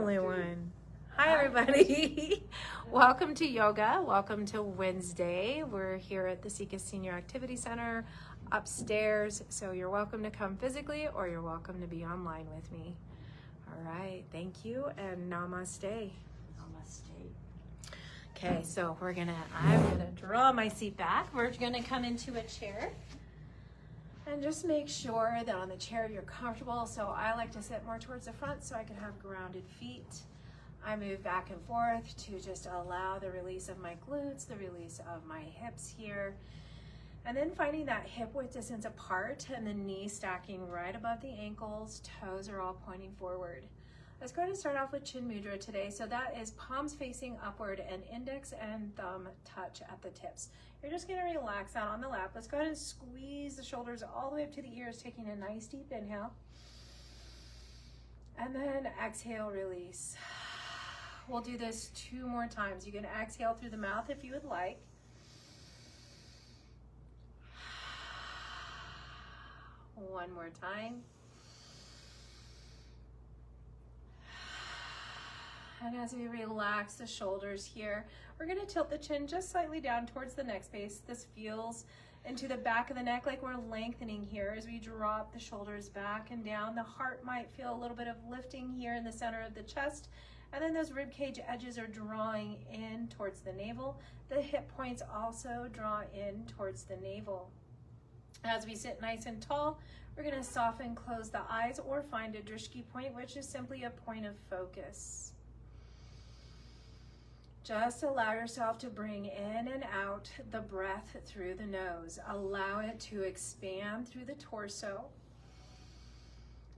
only one. Hi, everybody. Welcome to yoga. Welcome to Wednesday. We're here at the Sika Senior Activity Center upstairs. So you're welcome to come physically or you're welcome to be online with me. All right. Thank you and namaste. Namaste. Okay, so I'm gonna draw my seat back. We're gonna come into a chair. And just make sure that on the chair you're comfortable. So I like to sit more towards the front so I can have grounded feet. I move back and forth to just allow the release of my glutes, the release of my hips here. And then finding that hip width distance apart and the knees stacking right above the ankles, toes are all pointing forward. Let's go ahead and start off with Chin Mudra today. So that is palms facing upward and index and thumb touch at the tips. You're just gonna relax out on the lap. Let's go ahead and squeeze the shoulders all the way up to the ears, taking a nice deep inhale. And then exhale, release. We'll do this 2 more times. You can exhale through the mouth if you would like. One more time. And as we relax the shoulders here, we're gonna tilt the chin just slightly down towards the neck space. This feels into the back of the neck like we're lengthening here as we drop the shoulders back and down. The heart might feel a little bit of lifting here in the center of the chest. And then those rib cage edges are drawing in towards the navel. The hip points also draw in towards the navel. As we sit nice and tall, we're gonna soften, close the eyes, or find a drishti point, which is simply a point of focus. Just allow yourself to bring in and out the breath through the nose. Allow it to expand through the torso.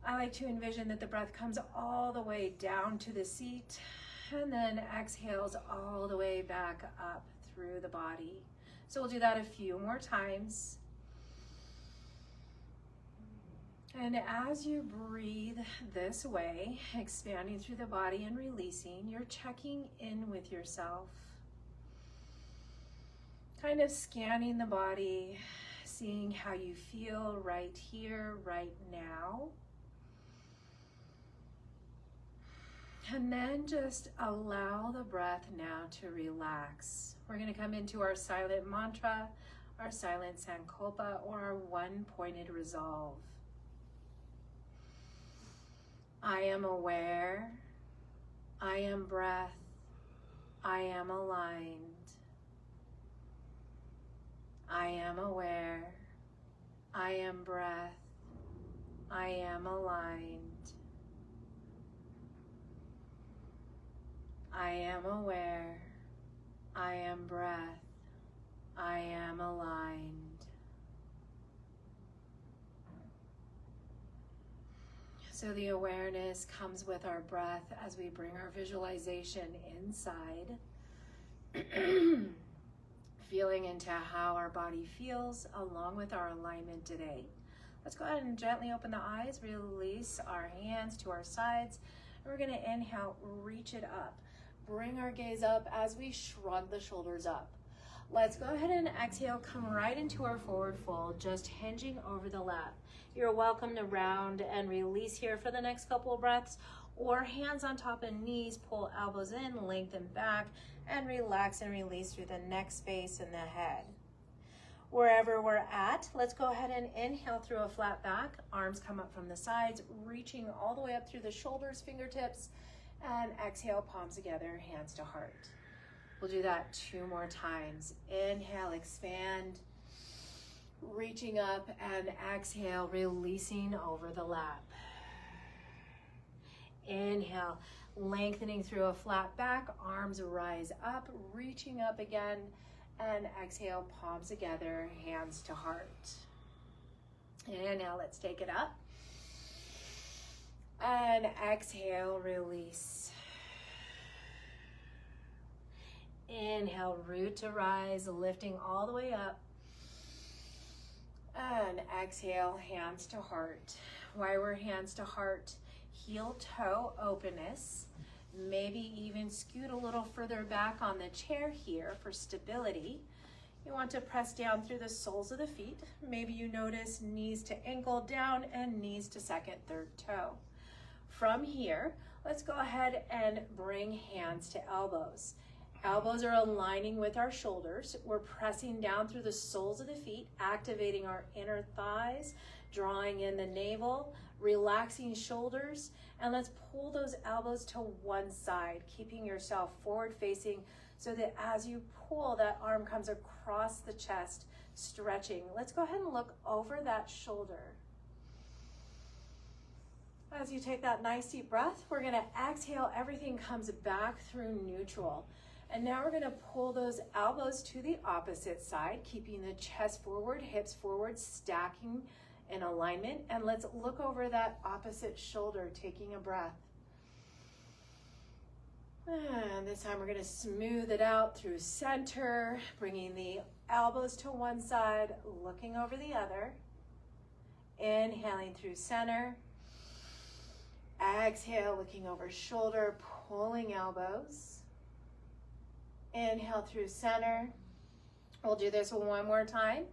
I like to envision that the breath comes all the way down to the seat and then exhales all the way back up through the body. So we'll do that a few more times. And as you breathe this way, expanding through the body and releasing, you're checking in with yourself. Kind of scanning the body, seeing how you feel right here, right now. And then just allow the breath now to relax. We're going to come into our silent mantra, our silent sankalpa, or our one-pointed resolve. I am aware, I am breath, I am aligned. I am aware, I am breath, I am aligned. I am aware, I am breath, I am aligned. So the awareness comes with our breath as we bring our visualization inside, feeling into how our body feels along with our alignment today. Let's go ahead and gently open the eyes, release our hands to our sides, and we're gonna inhale, reach it up. Bring our gaze up as we shrug the shoulders up. Let's go ahead and exhale, come right into our forward fold, just hinging over the lap. You're welcome to round and release here for the next couple of breaths, or hands on top of knees, pull elbows in, lengthen back, and relax and release through the neck space and the head. Wherever we're at, let's go ahead and inhale through a flat back. Arms come up from the sides, reaching all the way up through the shoulders, fingertips, and exhale, palms together, hands to heart. We'll do that 2 more times. Inhale, expand, reaching up, and exhale, releasing over the lap. Inhale, lengthening through a flat back, arms rise up, reaching up again, and exhale, palms together, hands to heart. Inhale, let's take it up. And exhale, release. Inhale, root to rise, lifting all the way up. And exhale, hands to heart. While we're hands to heart, heel toe openness. Maybe even scoot a little further back on the chair here for stability. You want to press down through the soles of the feet. Maybe you notice knees to ankle down and knees to second, third toe. From here, let's go ahead and bring hands to elbows. Elbows are aligning with our shoulders. We're pressing down through the soles of the feet, activating our inner thighs, drawing in the navel, relaxing shoulders, and let's pull those elbows to one side, keeping yourself forward facing so that as you pull, that arm comes across the chest, stretching. Let's go ahead and look over that shoulder. As you take that nice deep breath, we're gonna exhale, everything comes back through neutral. And now we're gonna pull those elbows to the opposite side, keeping the chest forward, hips forward, stacking in alignment. And let's look over that opposite shoulder, taking a breath. And this time we're gonna smooth it out through center, bringing the elbows to one side, looking over the other. Inhaling through center. Exhale, looking over shoulder, pulling elbows. Inhale through center. We'll do this one more time.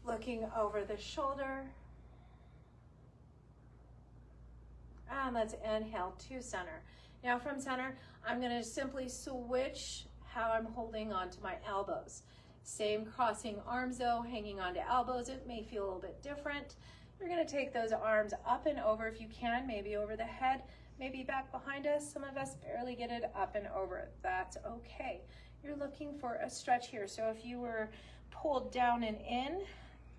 Looking over the shoulder. And let's inhale to center. Now from center, I'm gonna simply switch how I'm holding onto my elbows. Same crossing arms though, hanging onto elbows. It may feel a little bit different. You're gonna take those arms up and over if you can, maybe over the head, maybe back behind us. Some of us barely get it up and over. That's okay. You're looking for a stretch here. So if you were pulled down and in,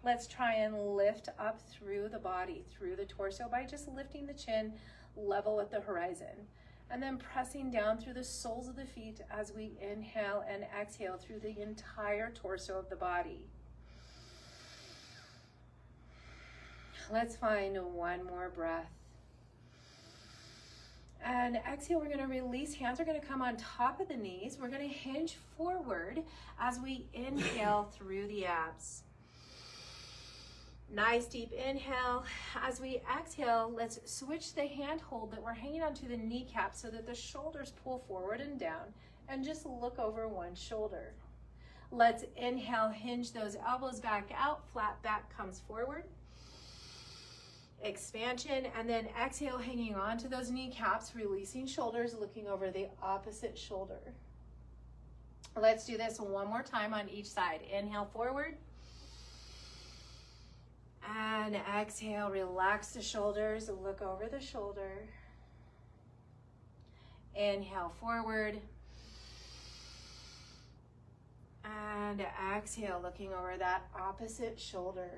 let's try and lift up through the body, through the torso by just lifting the chin level with the horizon. And then pressing down through the soles of the feet as we inhale and exhale through the entire torso of the body. Let's find one more breath. And exhale, we're gonna release, hands are gonna come on top of the knees. We're gonna hinge forward as we inhale through the abs. Nice deep inhale. As we exhale, let's switch the hand hold that we're hanging onto the kneecap so that the shoulders pull forward and down, and just look over one shoulder. Let's inhale, hinge those elbows back out, flat back comes forward. Expansion, and then exhale, hanging on to those kneecaps, releasing shoulders, looking over the opposite shoulder. Let's do this one more time on each side. Inhale forward. And exhale, relax the shoulders, look over the shoulder. Inhale forward. And exhale, looking over that opposite shoulder.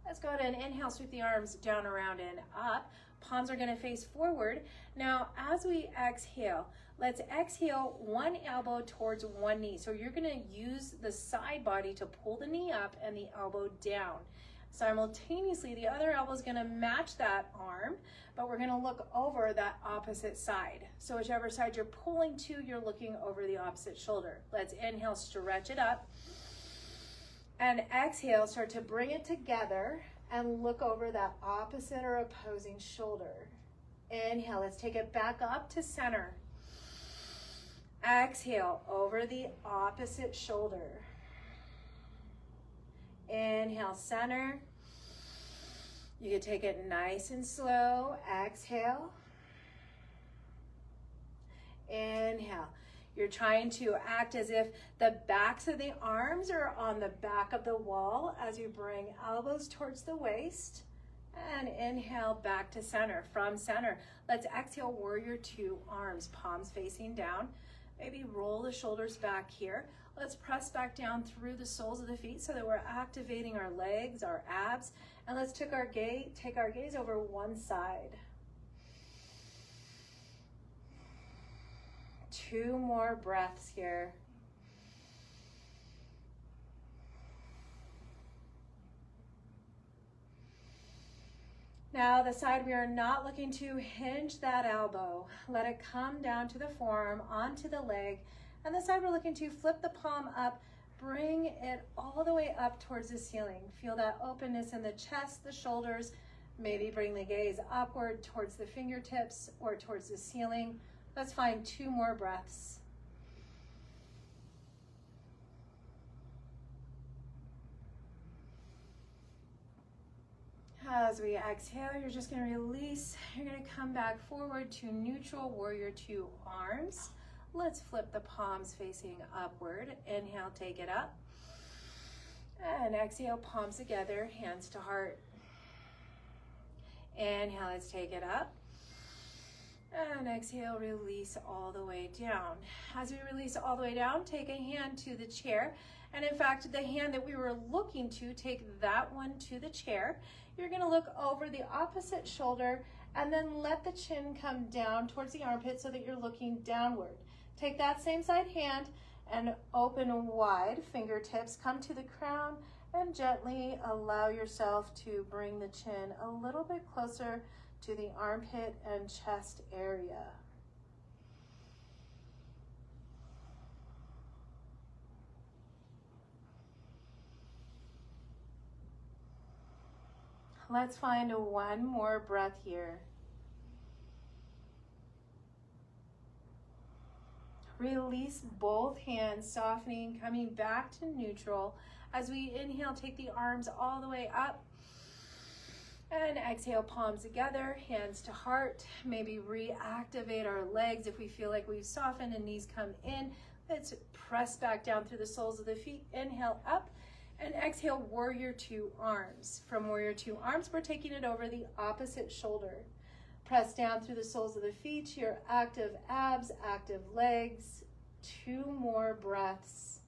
Let's go ahead and inhale, sweep the arms down, around, and up. Palms are gonna face forward. Now, as we exhale, let's exhale one elbow towards one knee. So you're gonna use the side body to pull the knee up and the elbow down. Simultaneously, the other elbow is gonna match that arm, but we're gonna look over that opposite side. So whichever side you're pulling to, you're looking over the opposite shoulder. Let's inhale, stretch it up. And exhale, start to bring it together and look over that opposite or opposing shoulder. Inhale, let's take it back up to center. Exhale, over the opposite shoulder. Inhale, center. You can take it nice and slow. Exhale. Inhale. You're trying to act as if the backs of the arms are on the back of the wall as you bring elbows towards the waist. And inhale back to center. From center, let's exhale, warrior two, arms, palms facing down. Maybe roll the shoulders back here. Let's press back down through the soles of the feet so that we're activating our legs, our abs. And let's take our gaze over one side. Two more breaths here. Now the side we are not looking to hinge that elbow. Let it come down to the forearm, onto the leg. And the side we're looking to flip the palm up, bring it all the way up towards the ceiling. Feel that openness in the chest, the shoulders. Maybe bring the gaze upward towards the fingertips or towards the ceiling. Let's find two more breaths. As we exhale, you're just going to release. You're going to come back forward to neutral, warrior two arms. Let's flip the palms facing upward. Inhale, take it up. And exhale, palms together, hands to heart. Inhale, let's take it up. And exhale, release all the way down. As we release all the way down, take a hand to the chair. And in fact, the hand that we were looking to, take that one to the chair. You're going to look over the opposite shoulder and then let the chin come down towards the armpit so that you're looking downward. Take that same side hand and open wide, fingertips come to the crown, and gently allow yourself to bring the chin a little bit closer to the armpit and chest area. Let's find one more breath here. Release both hands, softening, coming back to neutral. As we inhale, take the arms all the way up. And exhale, palms together, hands to heart. Maybe reactivate our legs if we feel like we've softened and knees come in. Let's press back down through the soles of the feet. Inhale up. And exhale, warrior two arms. From warrior two arms, we're taking it over the opposite shoulder. Press down through the soles of the feet, your active abs, active legs. 2 more breaths.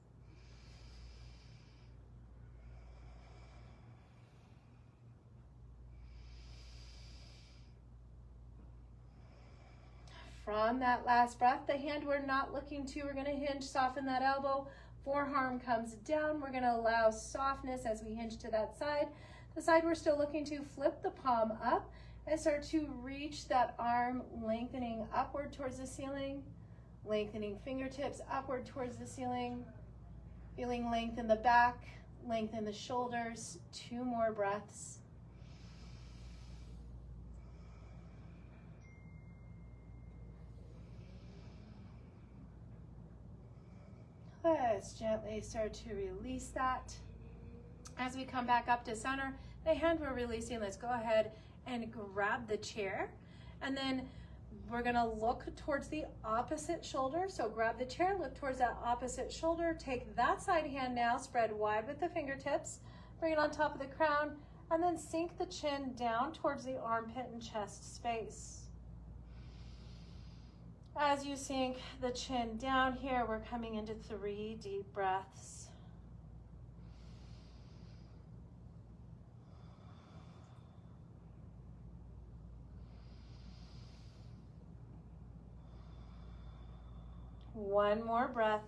From that last breath, the hand we're not looking to, we're going to hinge, soften that elbow. Forearm comes down. We're going to allow softness as we hinge to that side. The side we're still looking to, flip the palm up and start to reach that arm, lengthening upward towards the ceiling, lengthening fingertips upward towards the ceiling, feeling length in the back, length in the shoulders. 2 more breaths. Let's gently start to release that. As we come back up to center, the hand we're releasing, let's go ahead and grab the chair. And then we're gonna look towards the opposite shoulder. So grab the chair, look towards that opposite shoulder. Take that side hand now, spread wide with the fingertips. Bring it on top of the crown, and then sink the chin down towards the armpit and chest space. As you sink the chin down here, we're coming into 3 deep breaths. One more breath.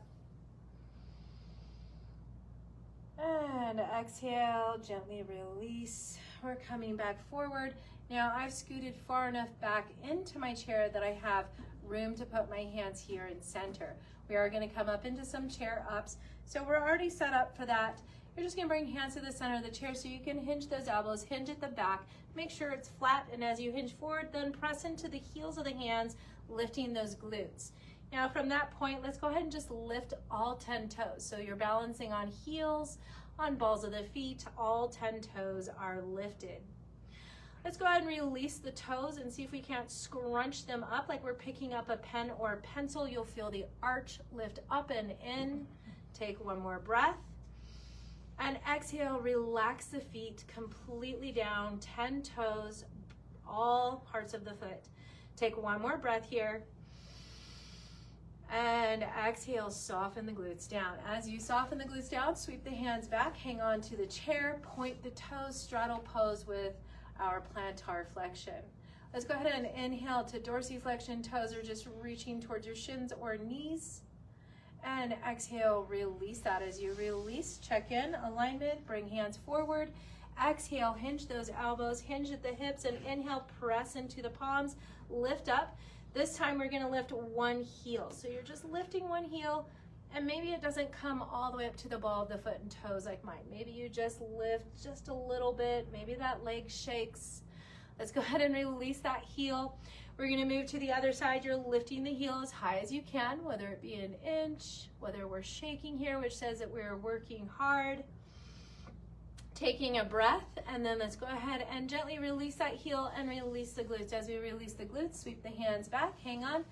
And exhale, gently release. We're coming back forward. Now I've scooted far enough back into my chair that I have room to put my hands here in center. We are going to come up into some chair ups. So we're already set up for that. You're just going to bring hands to the center of the chair so you can hinge those elbows, hinge at the back, make sure it's flat, and as you hinge forward, then press into the heels of the hands, lifting those glutes. Now from that point, let's go ahead and just lift all 10 toes. So you're balancing on heels, on balls of the feet, all 10 toes are lifted. Let's go ahead and release the toes and see if we can't scrunch them up like we're picking up a pen or a pencil. You'll feel the arch lift up and in. Take 1 more breath. And exhale, relax the feet completely down, 10 toes, all parts of the foot. Take 1 more breath here. And exhale, soften the glutes down. As you soften the glutes down, sweep the hands back, hang on to the chair, point the toes, straddle pose with our plantar flexion. Let's go ahead and inhale to dorsiflexion. Toes are just reaching towards your shins or knees. And exhale, release that. As you release, check in, alignment, bring hands forward. Exhale, hinge those elbows, hinge at the hips, and inhale, press into the palms, lift up. This time we're gonna lift 1 heel. So you're just lifting 1 heel, and maybe it doesn't come all the way up to the ball of the foot and toes like mine. Maybe you just lift just a little bit. Maybe that leg shakes. Let's go ahead and release that heel. We're gonna move to the other side. You're lifting the heel as high as you can, whether it be 1 inch, whether we're shaking here, which says that we're working hard. Taking a breath, and then let's go ahead and gently release that heel and release the glutes. As we release the glutes, sweep the hands back, hang on,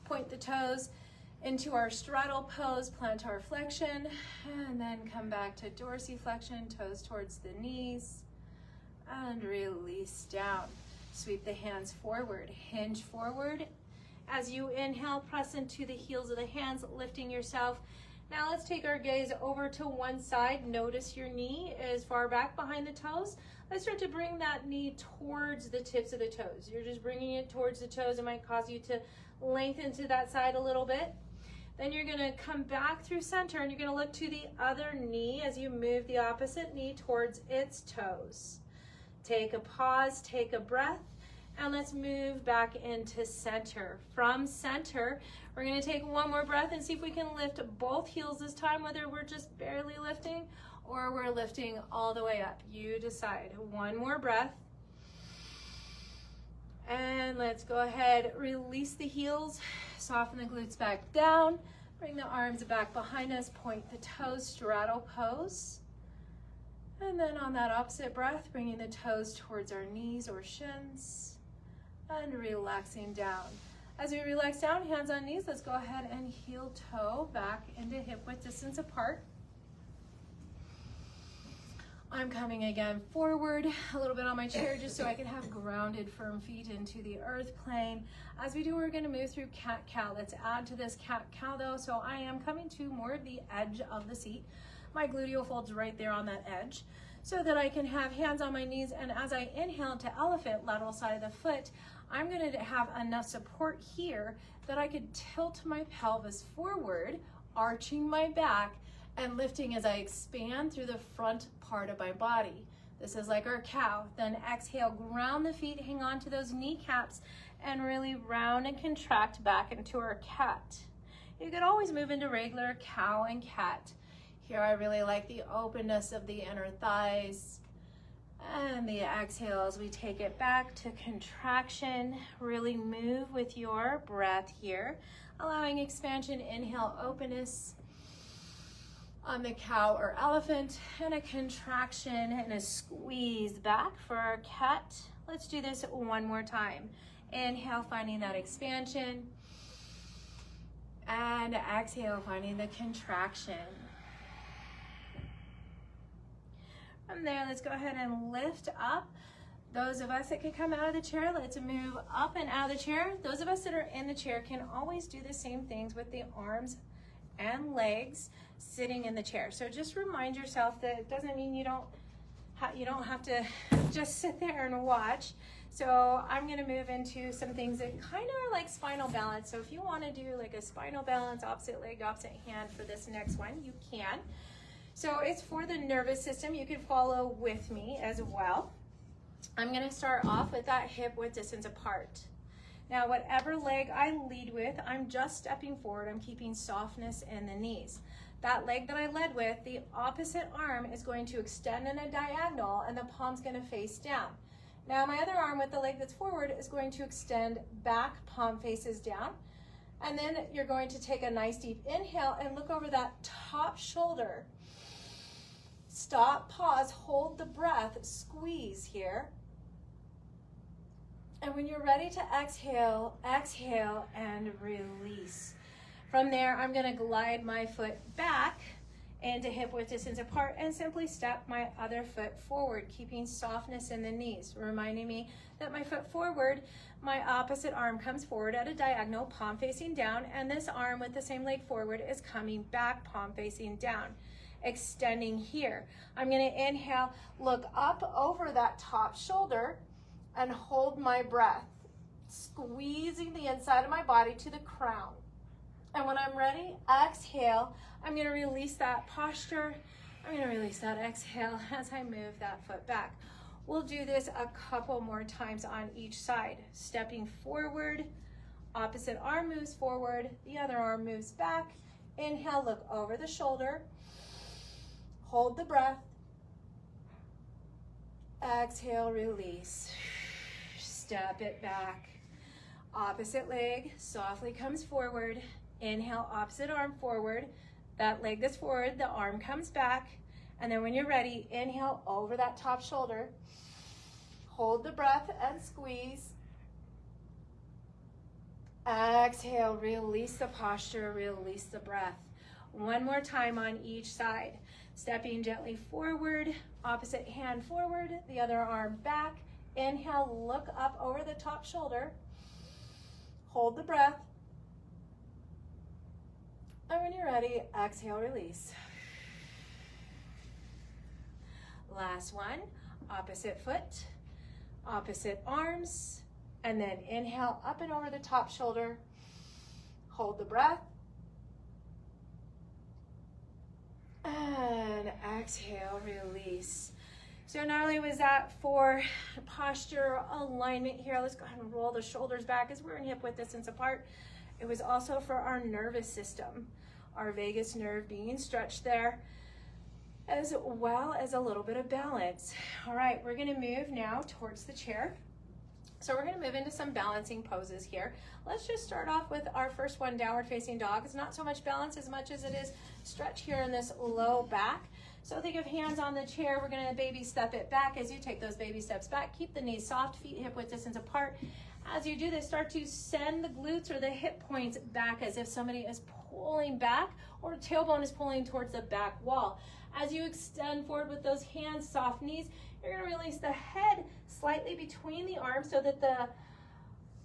point the toes into our straddle pose, plantar flexion, and then come back to dorsiflexion, toes towards the knees, and release down. Sweep the hands forward, hinge forward. As you inhale, press into the heels of the hands, lifting yourself. Now let's take our gaze over to one side. Notice your knee is far back behind the toes. Let's start to bring that knee towards the tips of the toes. You're just bringing it towards the toes. It might cause you to lengthen to that side a little bit. Then you're gonna come back through center and you're gonna look to the other knee as you move the opposite knee towards its toes. Take a pause, take a breath, and let's move back into center. From center, we're gonna take one more breath and see if we can lift both heels this time, whether we're just barely lifting or we're lifting all the way up. You decide. One more breath. And let's go ahead, release the heels, soften the glutes back down, bring the arms back behind us, point the toes, straddle pose. And then on that opposite breath, bringing the toes towards our knees or shins and relaxing down. As we relax down, hands on knees, let's go ahead and heel toe back into hip width distance apart. I'm coming again forward a little bit on my chair just so I can have grounded, firm feet into the earth plane. As we do, we're going to move through cat-cow. Let's add to this cat-cow though. So I am coming to more of the edge of the seat. My gluteal folds right there on that edge so that I can have hands on my knees. And as I inhale to elephant, lateral side of the foot, I'm going to have enough support here that I could tilt my pelvis forward, arching my back, and lifting as I expand through the front part of my body. This is like our cow. Then exhale, ground the feet, hang on to those kneecaps, and really round and contract back into our cat. You could always move into regular cow and cat. Here I really like the openness of the inner thighs. And the exhale as we take it back to contraction. Really move with your breath here, allowing expansion, inhale, openness on the cow or elephant, and a contraction and a squeeze back for our cat. Let's do this one more time. Inhale, finding that expansion, and exhale, finding the contraction. From there, let's go ahead and lift up. Those of us that can come out of the chair, let's move up and out of the chair. Those of us that are in the chair can always do the same things with the arms and legs sitting in the chair. So just remind yourself that it doesn't mean you don't have to just sit there and watch. So I'm going to move into some things that kind of are like spinal balance. So if you want to do like a spinal balance, opposite leg, opposite hand for this next one, you can. So it's for the nervous system. You can follow with me as well. I'm going to start off with that hip width distance apart. Now, whatever leg I lead with, I'm just stepping forward. I'm keeping softness in the knees. That leg that I led with, the opposite arm is going to extend in a diagonal and the palm's going to face down. Now, my other arm with the leg that's forward is going to extend back, palm faces down. And then you're going to take a nice deep inhale and look over that top shoulder. Stop, pause, hold the breath, squeeze here. And when you're ready to exhale, exhale and release. From there, I'm going to glide my foot back into hip width distance apart and simply step my other foot forward, keeping softness in the knees, reminding me that my foot forward, my opposite arm comes forward at a diagonal, palm facing down, and this arm with the same leg forward is coming back, palm facing down, extending here. I'm going to inhale, look up over that top shoulder, and hold my breath, squeezing the inside of my body to the crown. And when I'm ready, exhale. I'm going to release that posture. I'm going to release that exhale as I move that foot back. We'll do this a couple more times on each side. Stepping forward, opposite arm moves forward, the other arm moves back. Inhale, look over the shoulder. Hold the breath. Exhale, release. Step it back. Opposite leg softly comes forward. Inhale, opposite arm forward. That leg that's forward, the arm comes back. And then when you're ready, inhale over that top shoulder. Hold the breath and squeeze. Exhale, release the posture, release the breath. One more time on each side. Stepping gently forward, opposite hand forward, the other arm back. Inhale, look up over the top shoulder. Hold the breath. And when you're ready, exhale, release. Last one, opposite foot, opposite arms, and then inhale up and over the top shoulder. Hold the breath. And exhale, release. So not only was that for posture alignment here, let's go ahead and roll the shoulders back as we're in hip width distance apart. It was also for our nervous system, our vagus nerve being stretched there, as well as a little bit of balance. All right, we're gonna move now towards the chair. So we're gonna move into some balancing poses here. Let's just start off with our first one, downward facing dog. It's not so much balance as much as it is stretch here in this low back. So think of hands on the chair. We're gonna baby step it back. As you take those baby steps back, keep the knees soft, feet hip width distance apart. As you do this, start to send the glutes or the hip points back as if somebody is pulling back or tailbone is pulling towards the back wall. As you extend forward with those hands, soft knees, you're gonna release the head slightly between the arms so that the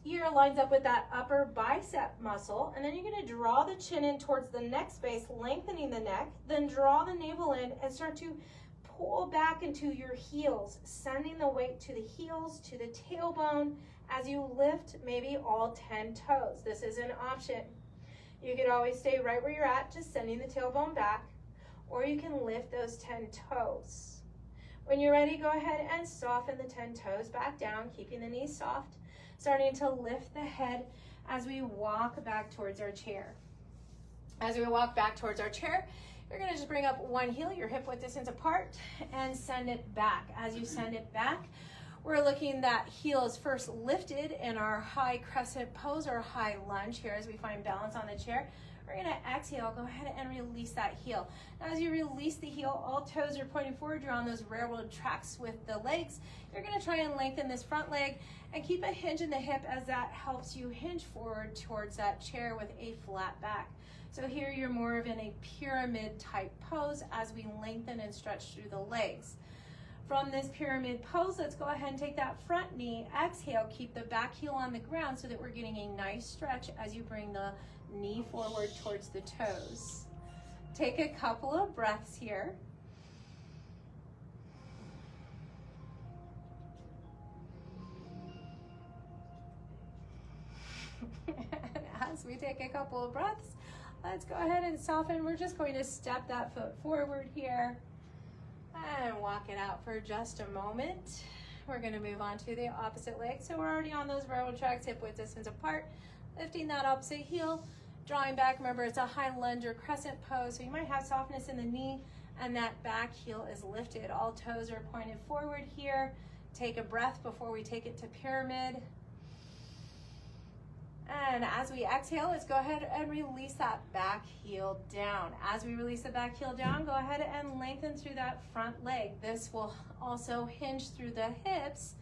ear lines up with that upper bicep muscle. And then you're gonna draw the chin in towards the neck space, lengthening the neck, then draw the navel in and start to pull back into your heels, sending the weight to the heels, to the tailbone, as you lift maybe all 10 toes. This is an option. You could always stay right where you're at, just sending the tailbone back, or you can lift those 10 toes. When you're ready, go ahead and soften the 10 toes back down, keeping the knees soft, starting to lift the head as we walk back towards our chair. As we walk back towards our chair, you're gonna just bring up one heel, your hip width distance apart, and send it back. As you send it back, we're looking that heel is first lifted in our high crescent pose or high lunge here as we find balance on the chair. We're gonna exhale, go ahead and release that heel. Now as you release the heel, all toes are pointing forward. You're on those railroad tracks with the legs. You're gonna try and lengthen this front leg and keep a hinge in the hip as that helps you hinge forward towards that chair with a flat back. So here you're more of in a pyramid type pose as we lengthen and stretch through the legs. From this pyramid pose, let's go ahead and take that front knee, exhale, keep the back heel on the ground so that we're getting a nice stretch as you bring the knee forward towards the toes. Take a couple of breaths here. And as we take a couple of breaths, let's go ahead and soften. We're just going to step that foot forward here and walk it out for just a moment. We're going to move on to the opposite leg. So we're already on those railroad tracks, hip width distance apart, lifting that opposite heel, drawing back. Remember, it's a high lunge or crescent pose, so you might have softness in the knee, and that back heel is lifted. All toes are pointed forward here. Take a breath before we take it to pyramid. And as we exhale, let's go ahead and release that back heel down. As we release the back heel down, go ahead and lengthen through that front leg. This will also hinge through the hips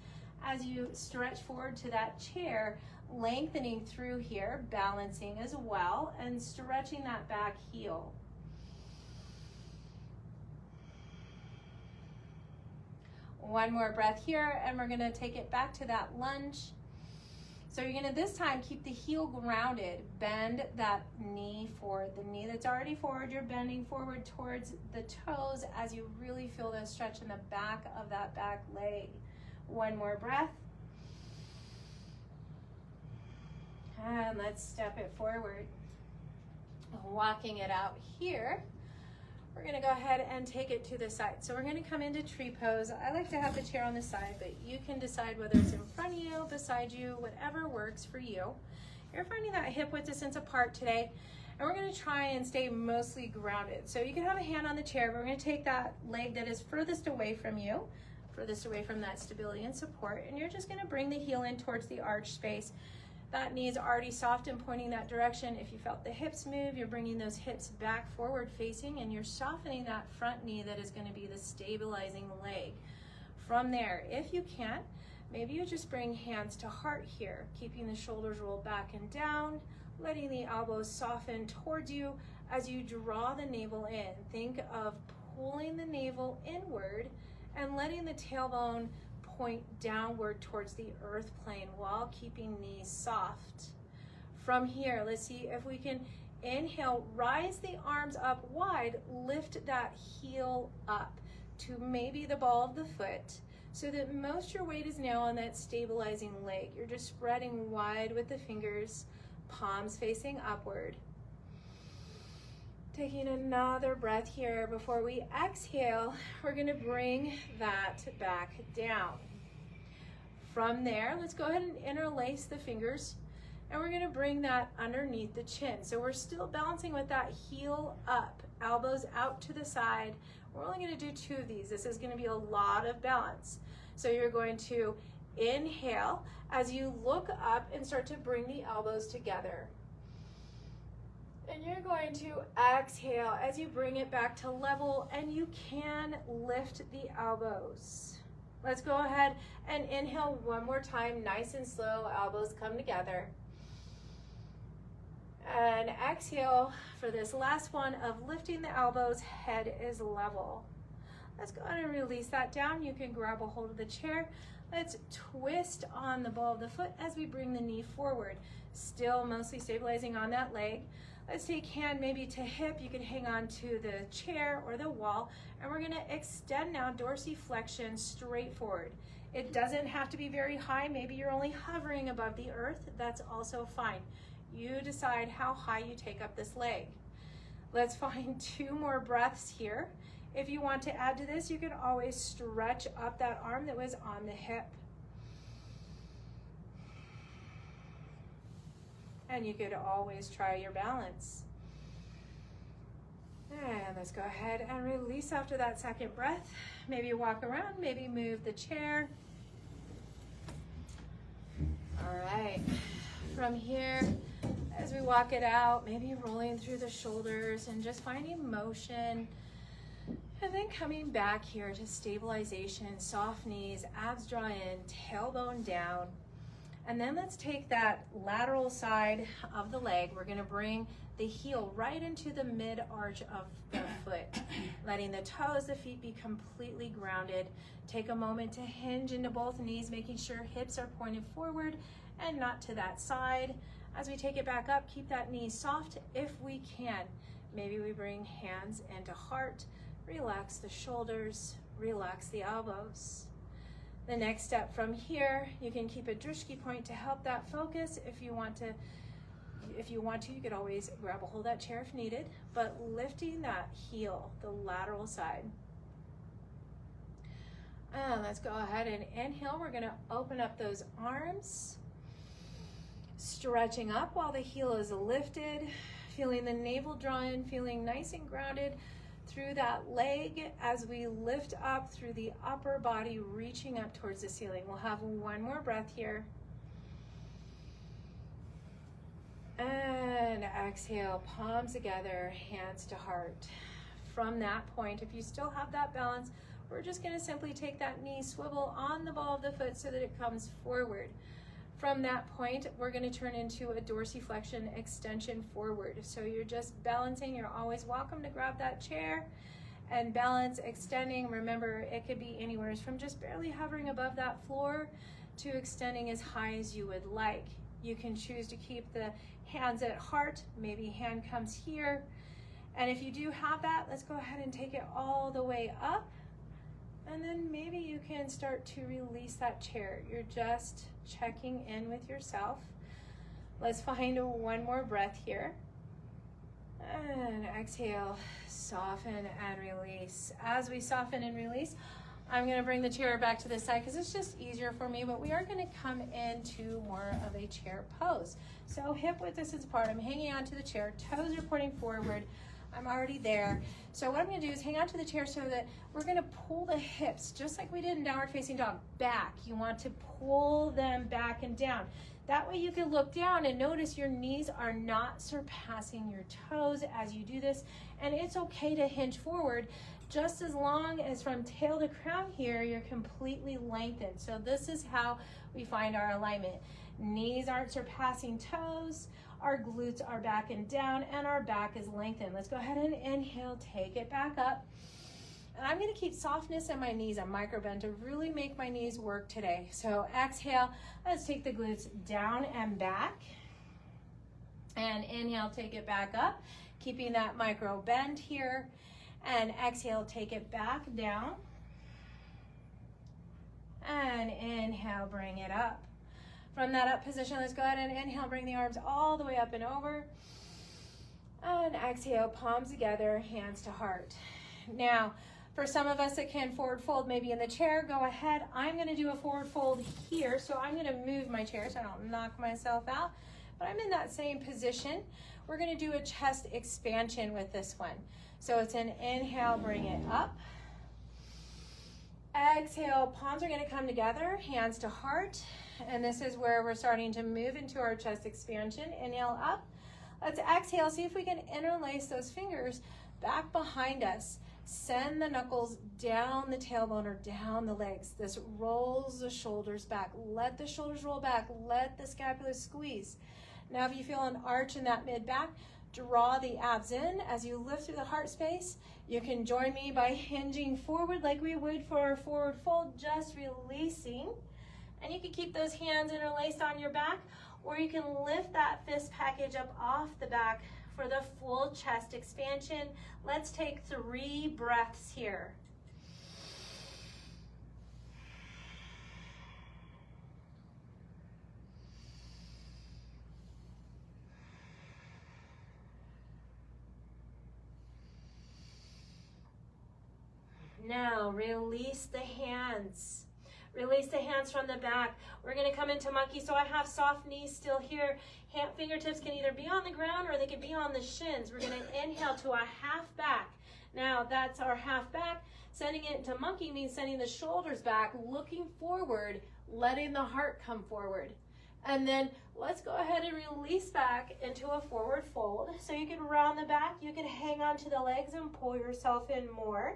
as you stretch forward to that chair, lengthening through here, balancing as well, and stretching that back heel. One more breath here, and we're gonna take it back to that lunge. So you're gonna this time keep the heel grounded, bend that knee forward. The knee that's already forward, you're bending forward towards the toes as you really feel the stretch in the back of that back leg. One more breath. And let's step it forward. Walking it out here, we're gonna go ahead and take it to the side. So we're gonna come into tree pose. I like to have the chair on the side, but you can decide whether it's in front of you, beside you, whatever works for you. You're finding that hip width distance apart today, and we're gonna try and stay mostly grounded. So you can have a hand on the chair, but we're gonna take that leg that is furthest away from you, furthest away from that stability and support, and you're just gonna bring the heel in towards the arch space. That knee is already soft and pointing that direction. If you felt the hips move, you're bringing those hips back forward facing, and you're softening that front knee that is going to be the stabilizing leg. From there, if you can, maybe you just bring hands to heart here, keeping the shoulders rolled back and down, letting the elbows soften towards you as you draw the navel in. Think of pulling the navel inward and letting the tailbone point downward towards the earth plane while keeping knees soft. From here, let's see if we can inhale, rise the arms up wide, lift that heel up to maybe the ball of the foot, so that most of your weight is now on that stabilizing leg. You're just spreading wide with the fingers, palms facing upward. Taking another breath here before we exhale, we're gonna bring that back down. From there, let's go ahead and interlace the fingers, and we're gonna bring that underneath the chin. So we're still balancing with that heel up, elbows out to the side. We're only gonna do 2 of these. This is gonna be a lot of balance. So you're going to inhale as you look up and start to bring the elbows together. And you're going to exhale as you bring it back to level, and you can lift the elbows. Let's go ahead and inhale one more time, nice and slow, elbows come together. And exhale for this last one of lifting the elbows, head is level. Let's go ahead and release that down. You can grab a hold of the chair. Let's twist on the ball of the foot as we bring the knee forward, still mostly stabilizing on that leg. Let's take hand maybe to hip. You can hang on to the chair or the wall, and we're gonna extend now, dorsiflexion straight forward. It doesn't have to be very high. Maybe you're only hovering above the earth. That's also fine. You decide how high you take up this leg. Let's find 2 more breaths here. If you want to add to this, you can always stretch up that arm that was on the hip. And you could always try your balance. And let's go ahead and release after that second breath. Maybe walk around, maybe move the chair. All right, from here, as we walk it out, maybe rolling through the shoulders and just finding motion. And then coming back here to stabilization, soft knees, abs draw in, tailbone down. And then let's take that lateral side of the leg. We're gonna bring the heel right into the mid arch of the foot, letting the toes, the feet be completely grounded. Take a moment to hinge into both knees, making sure hips are pointed forward and not to that side. As we take it back up, keep that knee soft if we can. Maybe we bring hands into heart, relax the shoulders, relax the elbows. The next step from here, you can keep a drishti point to help that focus. If you want to, you could always grab a hold of that chair if needed, but lifting that heel, the lateral side. And let's go ahead and inhale. We're gonna open up those arms, stretching up while the heel is lifted, feeling the navel draw in, feeling nice and grounded through that leg as we lift up through the upper body, reaching up towards the ceiling. We'll have 1 more breath here. And exhale, palms together, hands to heart. From that point, if you still have that balance, we're just gonna simply take that knee, swivel on the ball of the foot so that it comes forward. From that point, we're gonna turn into a dorsiflexion extension forward. So you're just balancing. You're always welcome to grab that chair and balance, extending. Remember, it could be anywhere from just barely hovering above that floor to extending as high as you would like. You can choose to keep the hands at heart. Maybe hand comes here. And if you do have that, let's go ahead and take it all the way up. And then maybe you can start to release that chair. You're just checking in with yourself. Let's find 1 more breath here. And exhale, soften and release. As we soften and release, I'm gonna bring the chair back to this side because it's just easier for me, but we are gonna come into more of a chair pose. So hip width distance apart, I'm hanging onto the chair, toes are pointing forward. I'm already there. So what I'm gonna do is hang on to the chair so that we're gonna pull the hips, just like we did in downward facing dog, back. You want to pull them back and down. That way you can look down and notice your knees are not surpassing your toes as you do this. And it's okay to hinge forward just as long as from tail to crown here, you're completely lengthened. So this is how we find our alignment. Knees aren't surpassing toes, our glutes are back and down, and our back is lengthened. Let's go ahead and inhale, take it back up. And I'm gonna keep softness in my knees, a micro bend to really make my knees work today. So exhale, let's take the glutes down and back. And inhale, take it back up, keeping that micro bend here. And exhale, take it back down. And inhale, bring it up. From that up position, let's go ahead and inhale, bring the arms all the way up and over. And exhale, palms together, hands to heart. Now, for some of us that can forward fold maybe in the chair, go ahead. I'm gonna do a forward fold here, so I'm gonna move my chair so I don't knock myself out, but I'm in that same position. We're gonna do a chest expansion with this one. So it's an inhale, bring it up. Exhale, palms are gonna come together, hands to heart. And this is where we're starting to move into our chest expansion. Inhale up. Let's exhale, see if we can interlace those fingers back behind us. Send the knuckles down the tailbone or down the legs. This rolls the shoulders back. Let the shoulders roll back. Let the scapula squeeze. Now if you feel an arch in that mid back, draw the abs in as you lift through the heart space. You can join me by hinging forward like we would for our forward fold, just releasing. And you can keep those hands interlaced on your back, or you can lift that fist package up off the back for the full chest expansion. Let's take 3 breaths here. Now release the hands. Release the hands from the back. We're gonna come into monkey. So I have soft knees still here. Fingertips can either be on the ground or they can be on the shins. We're gonna inhale to a half back. Now that's our half back. Sending it into monkey means sending the shoulders back, looking forward, letting the heart come forward. And then let's go ahead and release back into a forward fold. So you can round the back, you can hang on to the legs and pull yourself in more.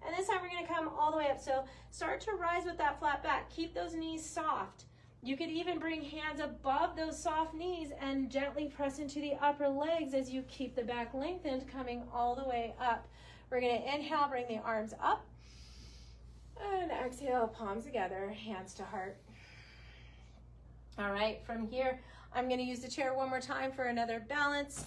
And this time we're gonna come all the way up. So start to rise with that flat back. Keep those knees soft. You could even bring hands above those soft knees and gently press into the upper legs as you keep the back lengthened, coming all the way up. We're gonna inhale, bring the arms up. And exhale, palms together, hands to heart. All right, from here, I'm gonna use the chair one more time for another balance.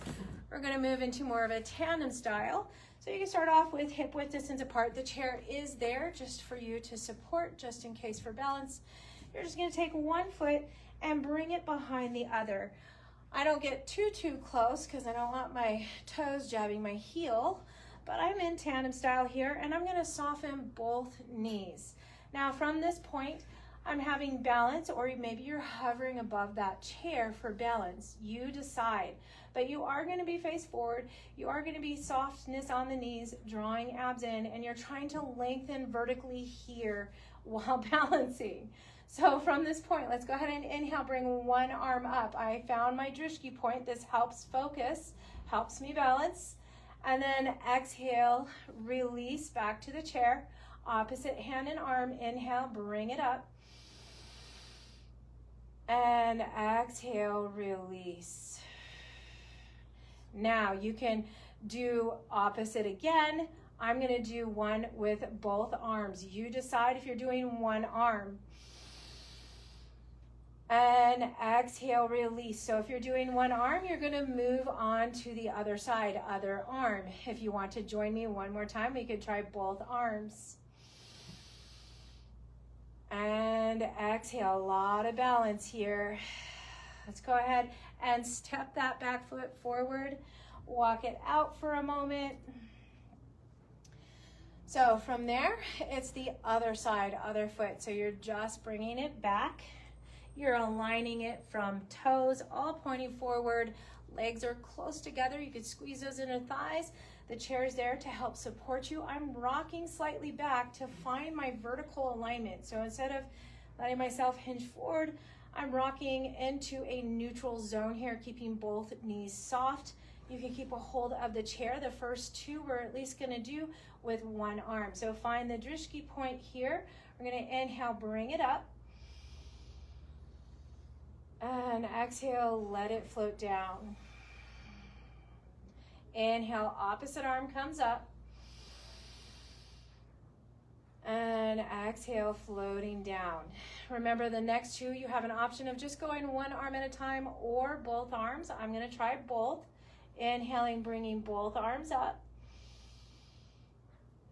We're gonna move into more of a tandem style. So you can start off with hip width distance apart. The chair is there just for you to support, just in case for balance. You're just gonna take one foot and bring it behind the other. I don't get too close because I don't want my toes jabbing my heel, but I'm in tandem style here and I'm gonna soften both knees. Now from this point, I'm having balance, or maybe you're hovering above that chair for balance. You decide. But you are going to be face forward. You are going to be softness on the knees, drawing abs in, and you're trying to lengthen vertically here while balancing. So from this point, let's go ahead and inhale, bring one arm up. I found my Drishti point. This helps focus, helps me balance. And then exhale, release back to the chair. Opposite hand and arm, inhale, bring it up. And exhale, release. Now you can do opposite again. I'm gonna do one with both arms. You decide if you're doing one arm. And exhale, release. So if you're doing one arm, you're gonna move on to the other side, other arm. If you want to join me one more time, we could try both arms. And exhale, a lot of balance here. Let's go ahead and step that back foot forward. Walk it out for a moment. So from there, it's the other side, other foot. So you're just bringing it back. You're aligning it from toes, all pointing forward. Legs are close together. You could squeeze those inner thighs. The chair is there to help support you. I'm rocking slightly back to find my vertical alignment. So instead of letting myself hinge forward, I'm rocking into a neutral zone here, keeping both knees soft. You can keep a hold of the chair. The first two we're at least gonna do with one arm. So find the Drishti point here. We're gonna inhale, bring it up. And exhale, let it float down. Inhale, opposite arm comes up. And exhale, floating down. Remember the next two, you have an option of just going one arm at a time or both arms. I'm gonna try both. Inhaling, bringing both arms up.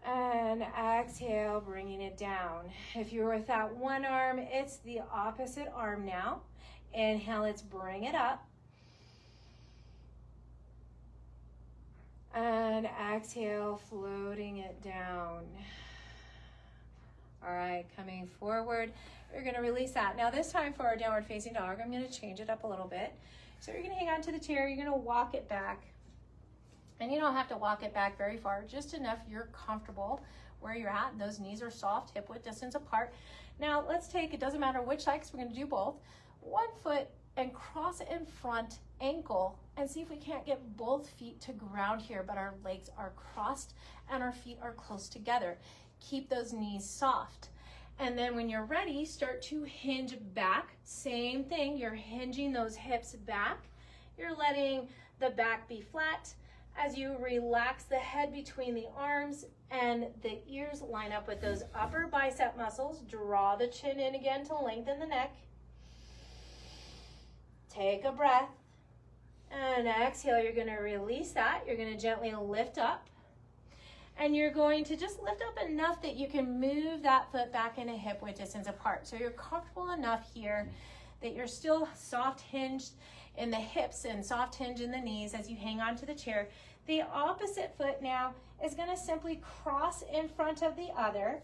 And exhale, bringing it down. If you're with that one arm, it's the opposite arm now. Inhale, let's bring it up. And exhale, floating it down. All right, coming forward, you're gonna release that. Now this time for our downward facing dog, I'm gonna change it up a little bit. So you're gonna hang on to the chair, you're gonna walk it back. And you don't have to walk it back very far, just enough you're comfortable where you're at. Those knees are soft, hip width distance apart. Now let's take, it doesn't matter which side, because we're gonna do both. One foot and cross in front ankle and see if we can't get both feet to ground here, but our legs are crossed and our feet are close together. Keep those knees soft. And then when you're ready, start to hinge back. Same thing, you're hinging those hips back. You're letting the back be flat. As you relax the head between the arms and the ears line up with those upper bicep muscles, draw the chin in again to lengthen the neck. Take a breath. And exhale, you're gonna release that. You're gonna gently lift up. And you're going to just lift up enough that you can move that foot back in a hip width distance apart. So you're comfortable enough here that you're still soft hinged in the hips and soft hinge in the knees as you hang on to the chair. The opposite foot now is gonna simply cross in front of the other.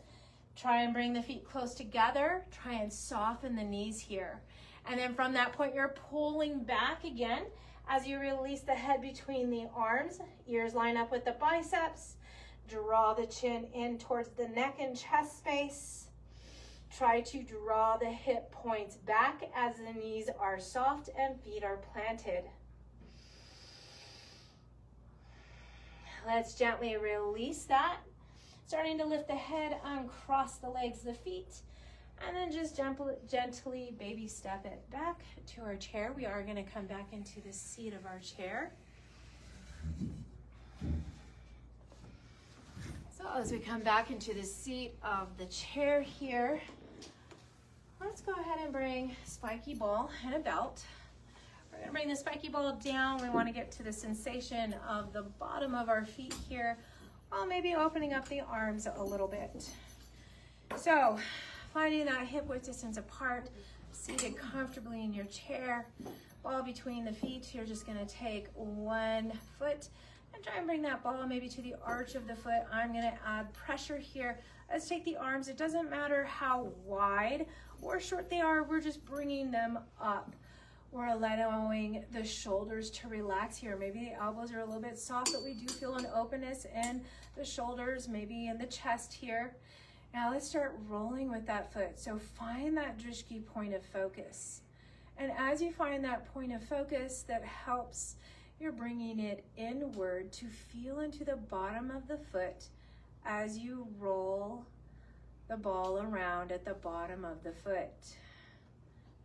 Try and bring the feet close together. Try and soften the knees here. And then from that point, you're pulling back again as you release the head between the arms. Ears line up with the biceps. Draw the chin in towards the neck and chest space. Try to draw the hip points back as the knees are soft and feet are planted. Let's gently release that. Starting to lift the head, uncross the legs, the feet, and then just gently baby step it back to our chair. We are going to come back into the seat of our chair. So as we come back into the seat of the chair here, let's go ahead and bring spiky ball and a belt. We're going to bring the spiky ball down. We want to get to the sensation of the bottom of our feet here, while maybe opening up the arms a little bit. So finding that hip width distance apart, seated comfortably in your chair, ball between the feet. You're just going to take one foot and try and bring that ball maybe to the arch of the foot. I'm going to add pressure here. Let's take the arms. It doesn't matter how wide or short they are. We're just bringing them up. We're allowing the shoulders to relax here. Maybe the elbows are a little bit soft, but we do feel an openness in the shoulders, maybe in the chest here. Now let's start rolling with that foot. So find that Drishti point of focus. And as you find that point of focus that helps, you're bringing it inward to feel into the bottom of the foot as you roll the ball around at the bottom of the foot.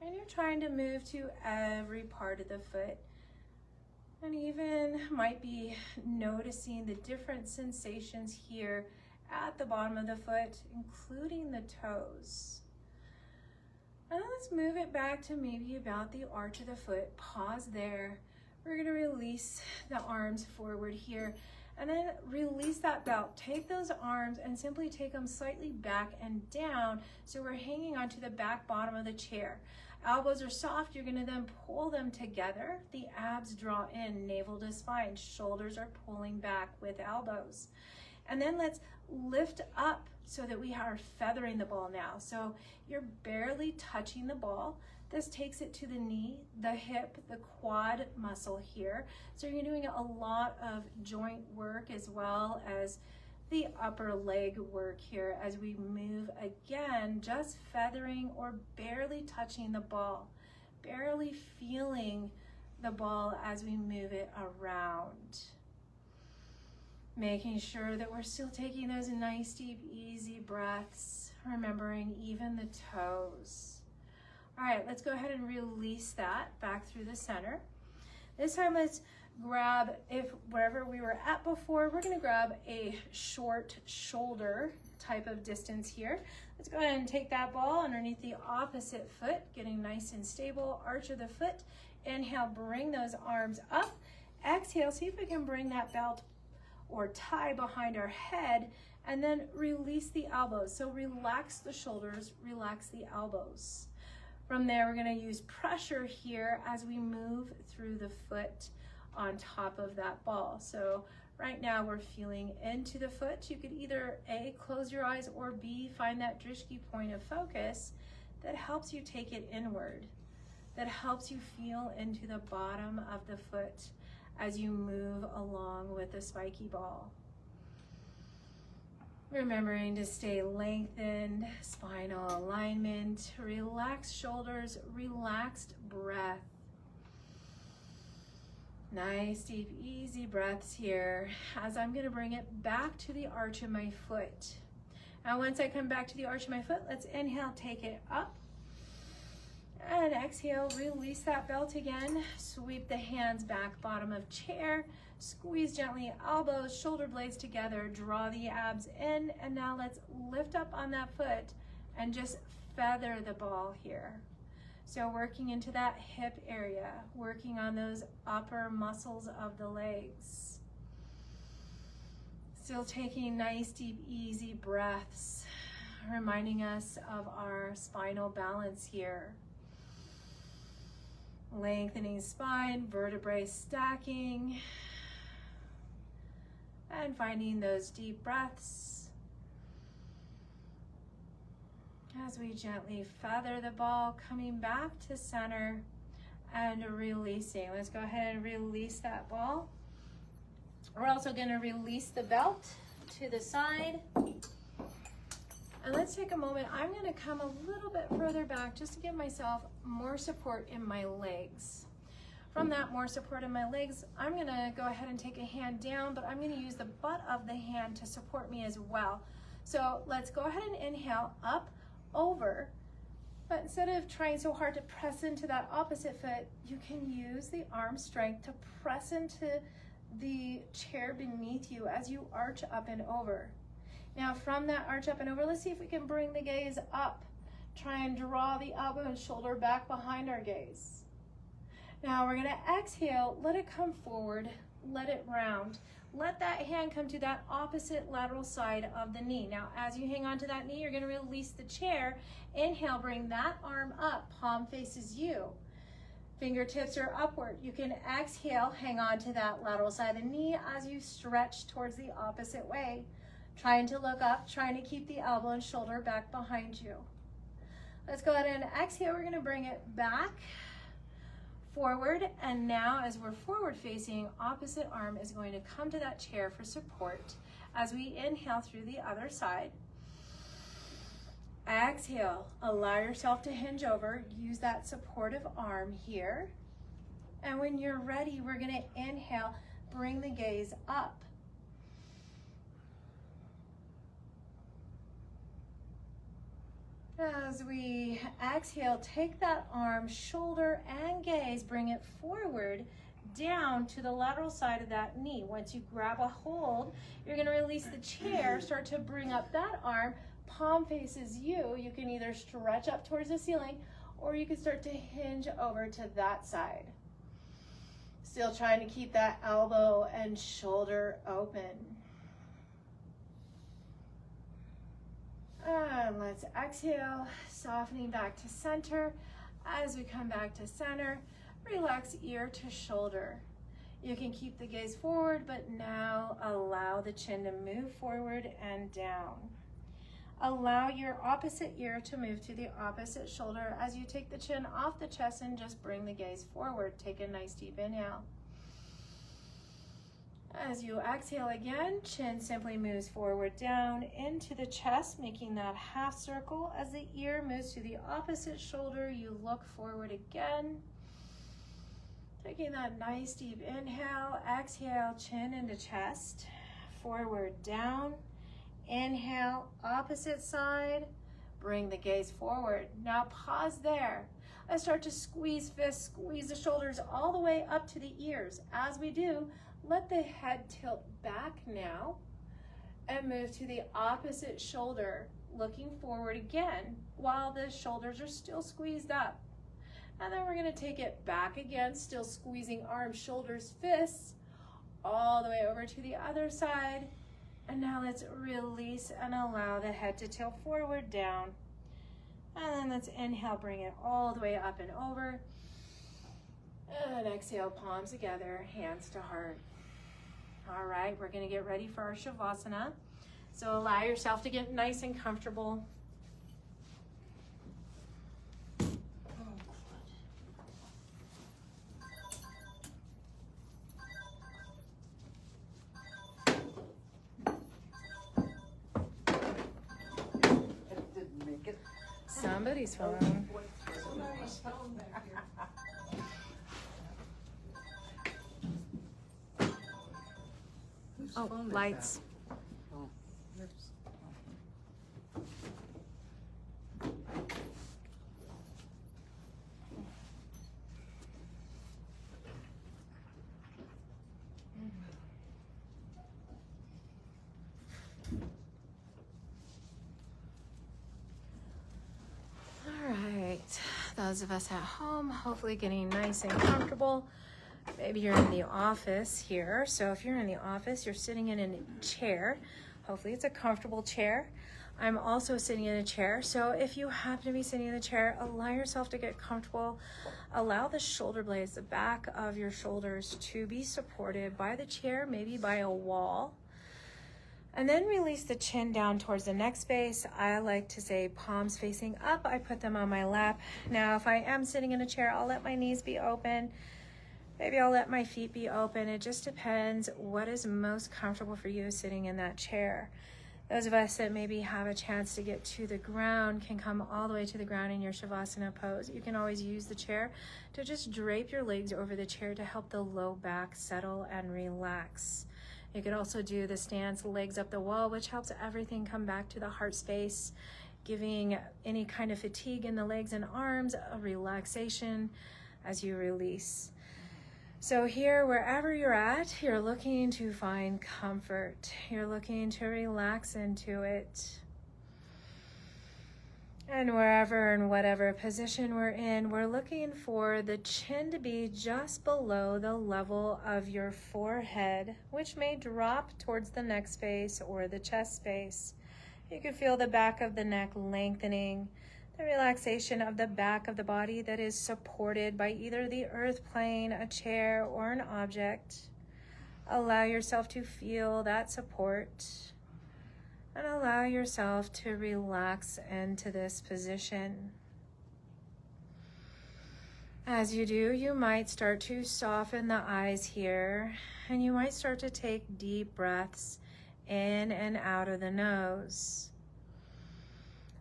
And you're trying to move to every part of the foot. And even might be noticing the different sensations here at the bottom of the foot, including the toes. And let's move it back to maybe about the arch of the foot. Pause there. We're gonna release the arms forward here and then release that belt. Take those arms and simply take them slightly back and down so we're hanging onto the back bottom of the chair. Elbows are soft, you're gonna then pull them together. The abs draw in, navel to spine, shoulders are pulling back with elbows. And then let's lift up so that we are feathering the ball now. So you're barely touching the ball. This takes it to the knee, the hip, the quad muscle here. So you're doing a lot of joint work as well as the upper leg work here as we move again, just feathering or barely touching the ball, barely feeling the ball as we move it around. Making sure that we're still taking those nice, deep, easy breaths, remembering even the toes. All right, let's go ahead and release that back through the center. This time, let's grab, if wherever we were at before, we're gonna grab a short shoulder type of distance here. Let's go ahead and take that ball underneath the opposite foot, getting nice and stable, arch of the foot. Inhale, bring those arms up. Exhale, see if we can bring that belt or tie behind our head, and then release the elbows. So relax the shoulders, relax the elbows. From there, we're gonna use pressure here as we move through the foot on top of that ball. So right now we're feeling into the foot. You could either A, close your eyes, or B, find that Drishti point of focus that helps you take it inward, that helps you feel into the bottom of the foot as you move along with the spiky ball. Remembering to stay lengthened, spinal alignment, relaxed shoulders, relaxed breath. Nice, deep, easy breaths here as I'm gonna bring it back to the arch of my foot. Now once I come back to the arch of my foot, let's inhale, take it up. And exhale, release that belt again. Sweep the hands back, bottom of chair. Squeeze gently, elbows, shoulder blades together. Draw the abs in. And now let's lift up on that foot and just feather the ball here. So working into that hip area, working on those upper muscles of the legs. Still taking nice, deep, easy breaths, reminding us of our spinal balance here. Lengthening spine, vertebrae stacking, and finding those deep breaths as we gently feather the ball, coming back to center and releasing. Let's go ahead and release that ball. We're also going to release the belt to the side. And let's take a moment. I'm going to come a little bit further back just to give myself more support in my legs. From that more support in my legs, I'm going to go ahead and take a hand down, but I'm going to use the butt of the hand to support me as well. So let's go ahead and inhale up, over. But instead of trying so hard to press into that opposite foot, you can use the arm strength to press into the chair beneath you as you arch up and over. Now from that arch up and over, let's see if we can bring the gaze up. Try and draw the elbow and shoulder back behind our gaze. Now we're gonna exhale, let it come forward, let it round. Let that hand come to that opposite lateral side of the knee. Now as you hang on to that knee, you're gonna release the chair. Inhale, bring that arm up, palm faces you. Fingertips are upward. You can exhale, hang on to that lateral side of the knee as you stretch towards the opposite way. Trying to look up, trying to keep the elbow and shoulder back behind you. Let's go ahead and exhale. We're going to bring it back, forward, and now as we're forward facing, opposite arm is going to come to that chair for support as we inhale through the other side. Exhale, allow yourself to hinge over, use that supportive arm here. And when you're ready, we're going to inhale, bring the gaze up. As we exhale, take that arm, shoulder, and gaze, bring it forward, down to the lateral side of that knee. Once you grab a hold, you're going to release the chair, start to bring up that arm, palm faces you. You can either stretch up towards the ceiling, or you can start to hinge over to that side. Still trying to keep that elbow and shoulder open. And let's exhale, softening back to center. As we come back to center, relax ear to shoulder. You can keep the gaze forward, but now allow the chin to move forward and down. Allow your opposite ear to move to the opposite shoulder as you take the chin off the chest and just bring the gaze forward. Take a nice deep inhale. As you exhale again, chin simply moves forward down into the chest, making that half circle. As the ear moves to the opposite shoulder, you look forward again. Taking that nice deep inhale, exhale, chin into chest, forward down. Inhale, opposite side, bring the gaze forward. Now pause there. Let's start to squeeze fists, squeeze the shoulders all the way up to the ears. As we do, let the head tilt back now and move to the opposite shoulder, looking forward again while the shoulders are still squeezed up. And then we're going to take it back again, still squeezing arms, shoulders, fists, all the way over to the other side. And now let's release and allow the head to tilt forward, down. And then let's inhale, bring it all the way up and over. And exhale, palms together, hands to heart. All right, we're gonna get ready for our Shavasana. So allow yourself to get nice and comfortable. Somebody's phone. Somebody's phone back here. Oh, lights. Oh. All right, those of us at home, hopefully getting nice and comfortable. Maybe you're in the office here. So if you're in the office, you're sitting in a chair. Hopefully it's a comfortable chair. I'm also sitting in a chair. So if you happen to be sitting in the chair, allow yourself to get comfortable. Allow the shoulder blades, the back of your shoulders, to be supported by the chair, maybe by a wall. And then release the chin down towards the neck space. I like to say palms facing up. I put them on my lap. Now, if I am sitting in a chair, I'll let my knees be open. Maybe I'll let my feet be open. It just depends what is most comfortable for you sitting in that chair. Those of us that maybe have a chance to get to the ground can come all the way to the ground in your Shavasana pose. You can always use the chair to just drape your legs over the chair to help the low back settle and relax. You could also do the stance, legs up the wall, which helps everything come back to the heart space, giving any kind of fatigue in the legs and arms a relaxation as you release. So here, wherever you're at, you're looking to find comfort. You're looking to relax into it. And wherever and whatever position we're in, we're looking for the chin to be just below the level of your forehead, which may drop towards the neck space or the chest space. You can feel the back of the neck lengthening, the relaxation of the back of the body that is supported by either the earth plane, a chair, or an object. Allow yourself to feel that support and allow yourself to relax into this position. As you do, you might start to soften the eyes here, and you might start to take deep breaths in and out of the nose.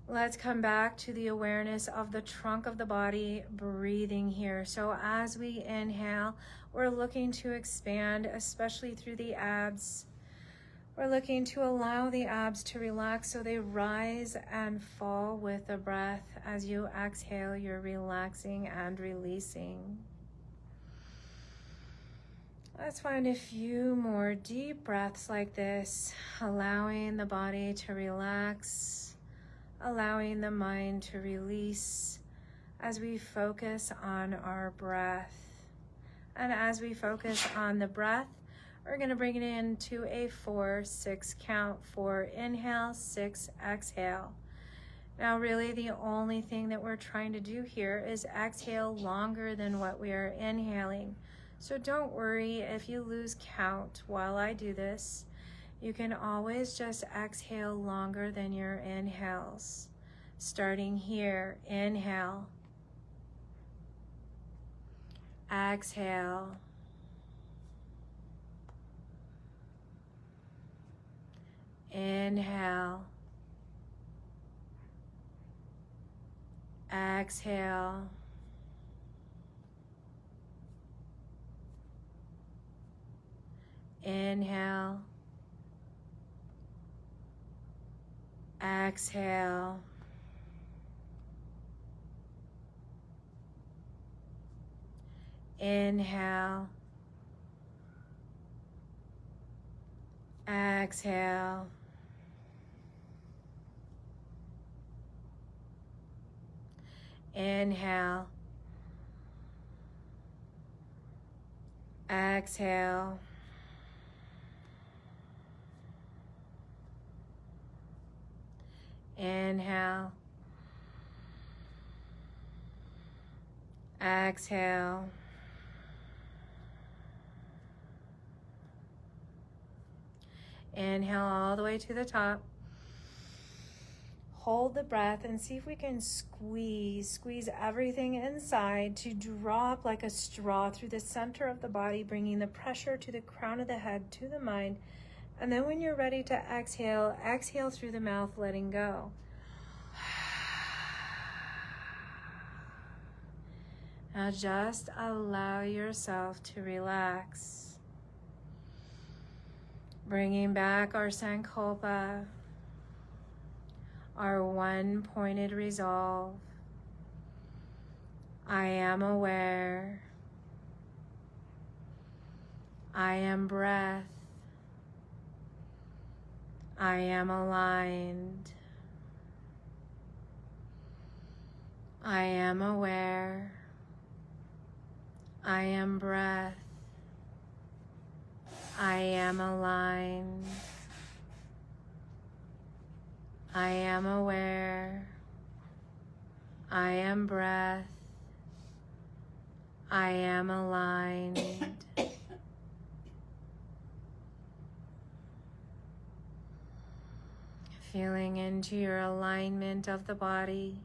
Let's come back to the awareness of the trunk of the body, breathing here. So as we inhale, we're looking to expand, especially through the abs. We're looking to allow the abs to relax so they rise and fall with the breath. As you exhale, you're relaxing and releasing. Let's find a few more deep breaths like this, allowing the body to relax, allowing the mind to release as we focus on our breath. And as we focus on the breath, we're going to bring it into a 4-6 count. 4 inhale, 6 exhale. Now really the only thing that we're trying to do here is exhale longer than what we are inhaling. So don't worry if you lose count while I do this. You can always just exhale longer than your inhales. Starting here, inhale, exhale, inhale, exhale, inhale, exhale, inhale, exhale, inhale, exhale, inhale, exhale, inhale all the way to the top. Hold the breath and see if we can squeeze everything inside to drop like a straw through the center of the body, bringing the pressure to the crown of the head, to the mind. And then when you're ready to exhale, exhale through the mouth, letting go. Now just allow yourself to relax. Bringing back our Sankalpa, our one-pointed resolve. I am aware. I am breath. I am aligned. I am aware. I am breath. I am aligned. I am aware. I am breath. I am aligned. Feeling into your alignment of the body.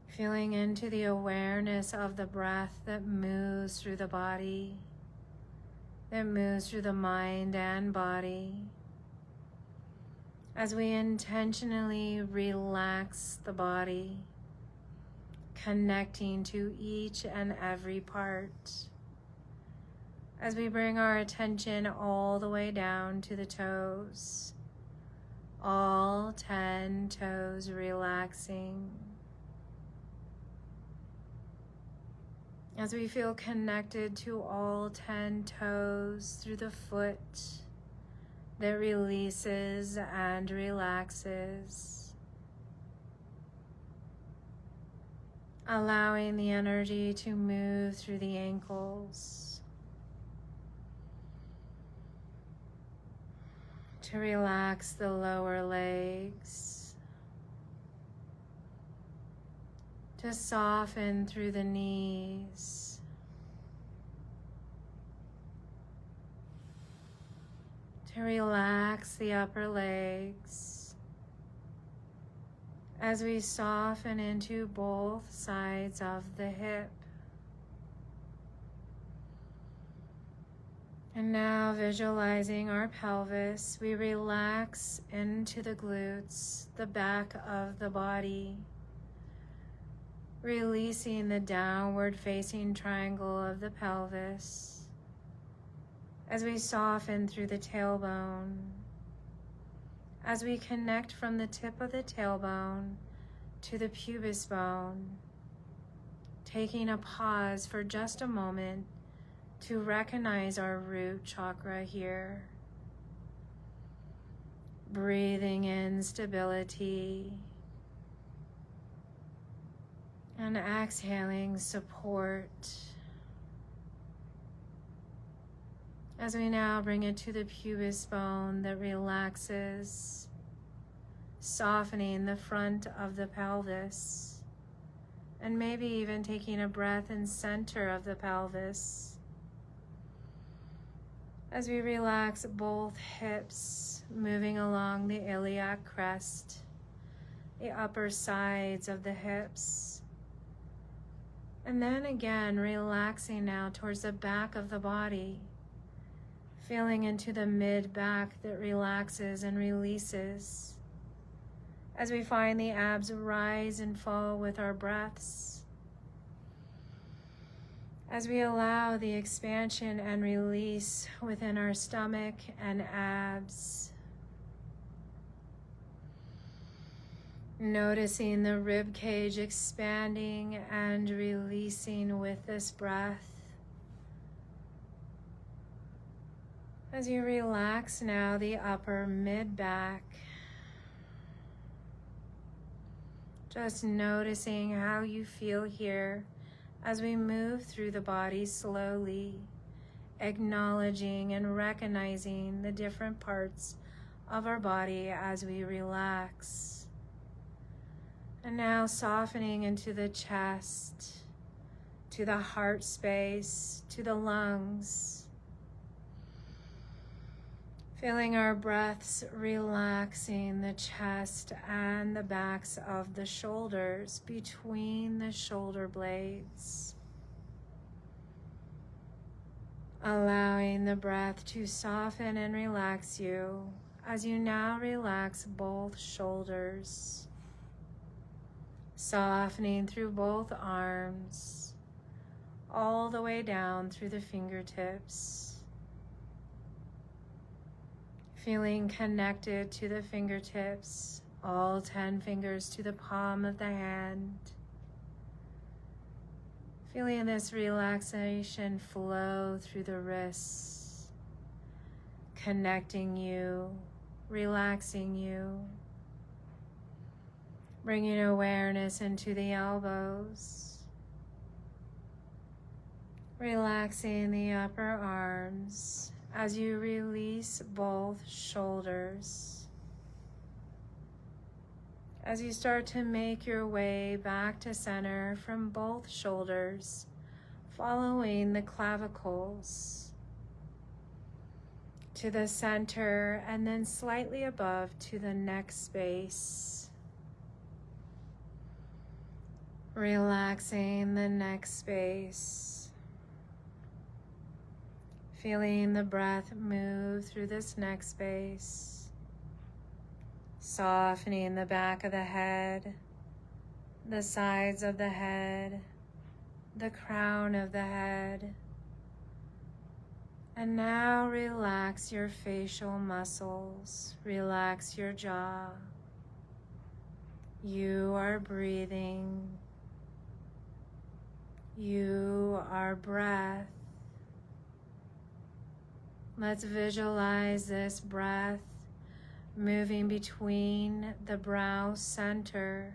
Feeling into the awareness of the breath that moves through the body, that moves through the mind and body. As we intentionally relax the body, connecting to each and every part. As we bring our attention all the way down to the toes, all 10 toes relaxing. As we feel connected to all 10 toes through the foot that releases and relaxes, allowing the energy to move through the ankles, to relax the lower legs, to soften through the knees, to relax the upper legs as we soften into both sides of the hip. And now visualizing our pelvis, we relax into the glutes, the back of the body, releasing the downward facing triangle of the pelvis as we soften through the tailbone, as we connect from the tip of the tailbone to the pubis bone, taking a pause for just a moment to recognize our root chakra here. Breathing in stability and exhaling support. As we now bring it to the pubis bone that relaxes, softening the front of the pelvis, and maybe even taking a breath in center of the pelvis, As we relax both hips, moving along the iliac crest, the upper sides of the hips. And then again, relaxing now towards the back of the body, feeling into the mid-back that relaxes and releases. As we find the abs rise and fall with our breaths. As we allow the expansion and release within our stomach and abs. Noticing the rib cage expanding and releasing with this breath. As you relax now the upper mid-back, just noticing how you feel here as we move through the body slowly, acknowledging and recognizing the different parts of our body as we relax. And now softening into the chest, to the heart space, to the lungs. Feeling our breaths relaxing the chest and the backs of the shoulders, between the shoulder blades. Allowing the breath to soften and relax you as you now relax both shoulders. Softening through both arms, all the way down through the fingertips. Feeling connected to the fingertips, all 10 fingers to the palm of the hand. Feeling this relaxation flow through the wrists, connecting you, relaxing you. Bringing awareness into the elbows. Relaxing the upper arms as you release both shoulders. As you start to make your way back to center from both shoulders, following the clavicles to the center and then slightly above to the neck space. Relaxing the neck space. Feeling the breath move through this neck space. Softening the back of the head, the sides of the head, the crown of the head. And now relax your facial muscles. Relax your jaw. You are breathing. You are breath. Let's visualize this breath moving between the brow center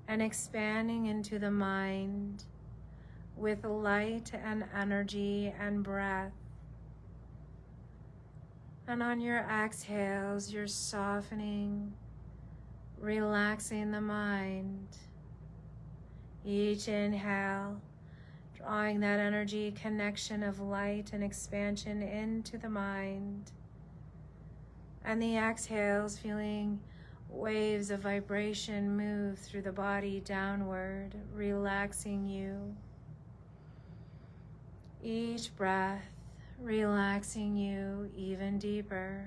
and expanding into the mind with light and energy and breath. And on your exhales, you're softening, relaxing the mind. Each inhale, drawing that energy connection of light and expansion into the mind. And the exhales, feeling waves of vibration move through the body downward, relaxing you. Each breath, relaxing you even deeper,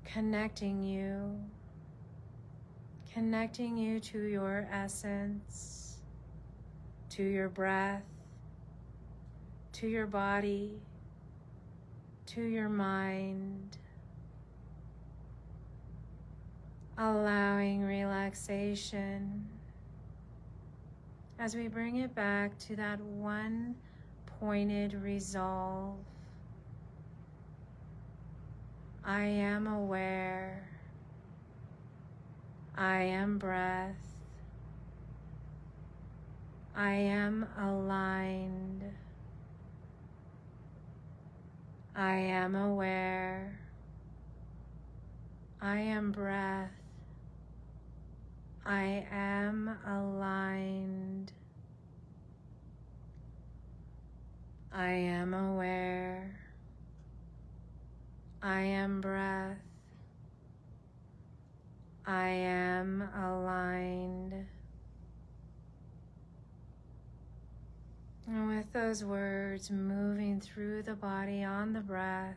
connecting you to your essence, to your breath, to your body, to your mind. Allowing relaxation as we bring it back to that one pointed resolve. I am aware. I am breath. I am aligned. I am aware. I am breath. I am aligned. I am aware. I am breath. I am aligned. And with those words moving through the body on the breath,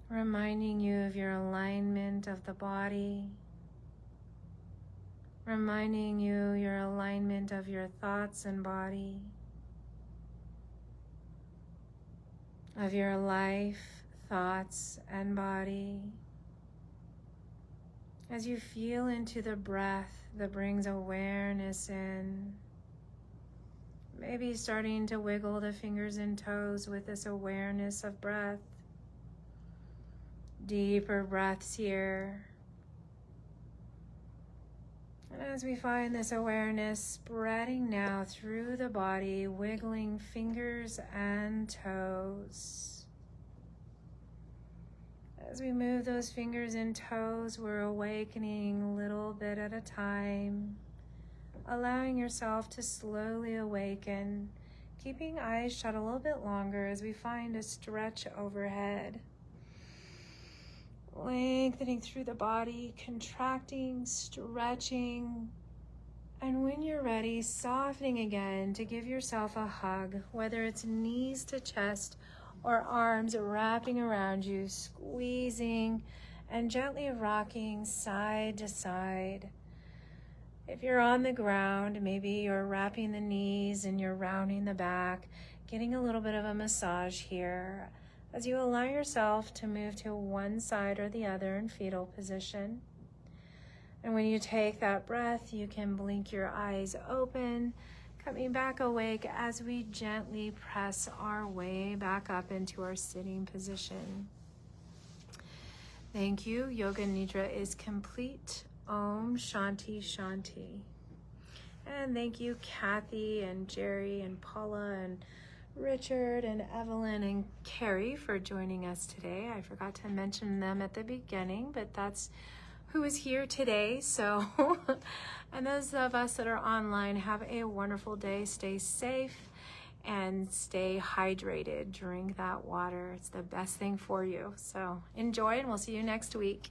reminding you of your alignment of the body, reminding you your alignment of your thoughts and body, of your life, thoughts, and body. As you feel into the breath that brings awareness in, maybe starting to wiggle the fingers and toes with this awareness of breath. Deeper breaths here. And as we find this awareness spreading now through the body, wiggling fingers and toes. As we move those fingers and toes, we're awakening a little bit at a time, allowing yourself to slowly awaken, keeping eyes shut a little bit longer as we find a stretch overhead. Lengthening through the body, contracting, stretching, and when you're ready, softening again to give yourself a hug, whether it's knees to chest or arms wrapping around you, squeezing and gently rocking side to side. If you're on the ground, maybe you're wrapping the knees and you're rounding the back, getting a little bit of a massage here as you allow yourself to move to one side or the other in fetal position. And when you take that breath, you can blink your eyes open, coming back awake as we gently press our way back up into our sitting position. Thank you. Yoga Nidra is complete. Om Shanti Shanti. And thank you, Kathy and Jerry and Paula and Richard and Evelyn and Carrie for joining us today. I forgot to mention them at the beginning, but that's who is here today. So, and those of us that are online, have a wonderful day. Stay safe and stay hydrated. Drink that water. It's the best thing for you. So enjoy, and we'll see you next week.